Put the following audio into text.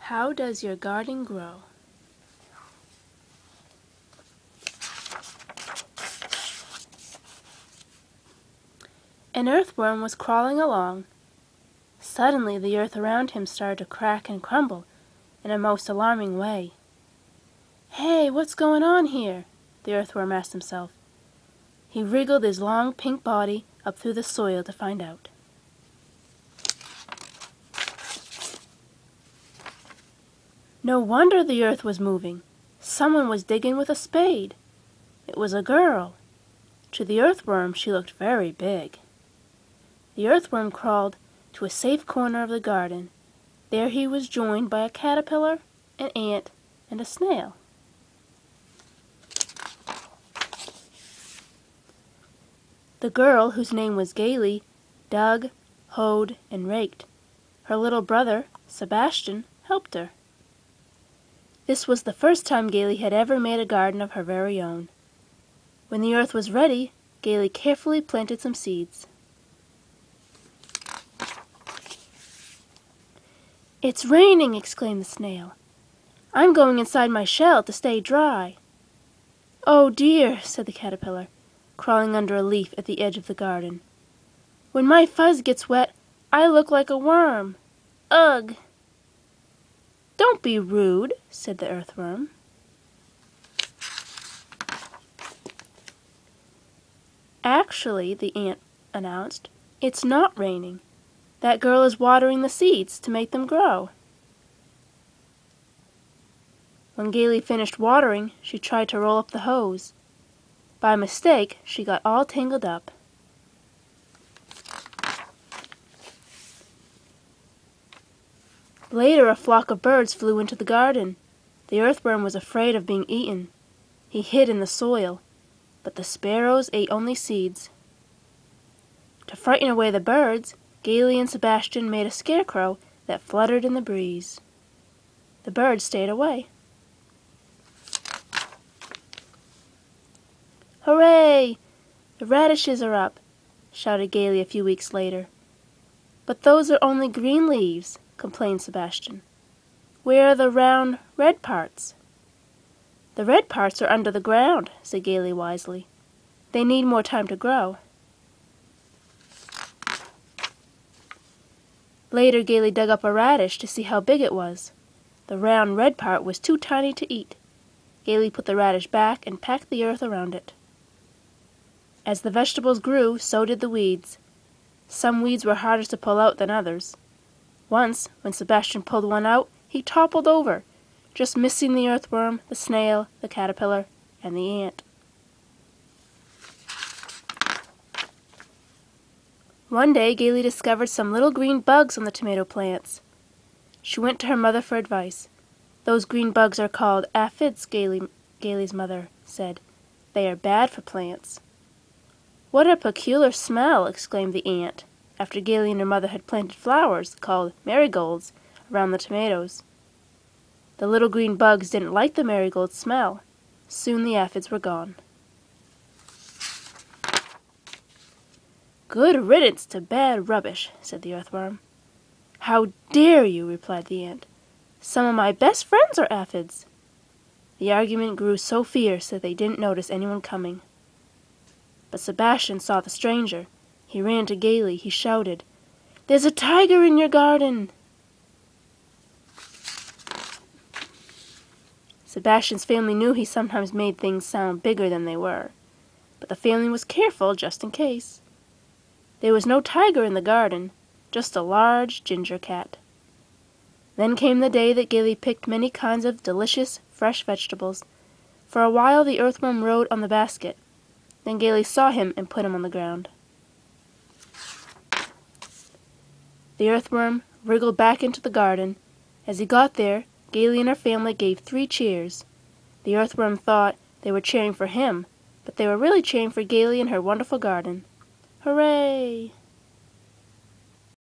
How does your garden grow? An earthworm was crawling along. Suddenly the earth around him started to crack and crumble in a most alarming way. "Hey, what's going on here?" the earthworm asked himself. He wriggled his long pink body up through the soil to find out. No wonder the earth was moving. Someone was digging with a spade. It was a girl. To the earthworm she looked very big. The earthworm crawled to a safe corner of the garden. There he was joined by a caterpillar, an ant, and a snail. The girl, whose name was Gaily, dug, hoed, and raked. Her little brother, Sebastian, helped her. This was the first time Gaily had ever made a garden of her very own. When the earth was ready, Gaily carefully planted some seeds. "It's raining!" exclaimed the snail. "I'm going inside my shell to stay dry." "Oh dear," said the caterpillar, crawling under a leaf at the edge of the garden. "When my fuzz gets wet, I look like a worm. Ugh!" "Don't be rude," said the earthworm. "Actually," the ant announced, "it's not raining. That girl is watering the seeds to make them grow." When Gaily finished watering, she tried to roll up the hose. By mistake, she got all tangled up. Later, a flock of birds flew into the garden. The earthworm was afraid of being eaten. He hid in the soil, but the sparrows ate only seeds. To frighten away the birds, Gaily and Sebastian made a scarecrow that fluttered in the breeze. The birds stayed away. "Hooray! The radishes are up!" shouted Gaily a few weeks later. "But those are only green leaves," complained Sebastian. "Where are the round, red parts?" "The red parts are under the ground," said Gaily wisely. "They need more time to grow." Later, Gaily dug up a radish to see how big it was. The round, red part was too tiny to eat. Gaily put the radish back and packed the earth around it. As the vegetables grew, so did the weeds. Some weeds were harder to pull out than others. Once, when Sebastian pulled one out, he toppled over, just missing the earthworm, the snail, the caterpillar, and the ant. One day, Gaily discovered some little green bugs on the tomato plants. She went to her mother for advice. "Those green bugs are called aphids," Gaily's mother said. "They are bad for plants." "What a peculiar smell!" exclaimed the ant, after Gaily and her mother had planted flowers, called marigolds, around the tomatoes. The little green bugs didn't like the marigold smell. Soon the aphids were gone. "Good riddance to bad rubbish," said the earthworm. "How dare you!" replied the ant. "Some of my best friends are aphids." The argument grew so fierce that they didn't notice anyone coming. But Sebastian saw the stranger. He ran to Gaily. He shouted, "There's a tiger in your garden!" Sebastian's family knew he sometimes made things sound bigger than they were, but the family was careful just in case. There was no tiger in the garden, just a large ginger cat. Then came the day that Gaily picked many kinds of delicious, fresh vegetables. For a while the earthworm rode on the basket. Then Gaily saw him and put him on the ground. The earthworm wriggled back into the garden. As he got there, Gaily and her family gave 3 cheers. The earthworm thought they were cheering for him, but they were really cheering for Gaily and her wonderful garden. Hooray!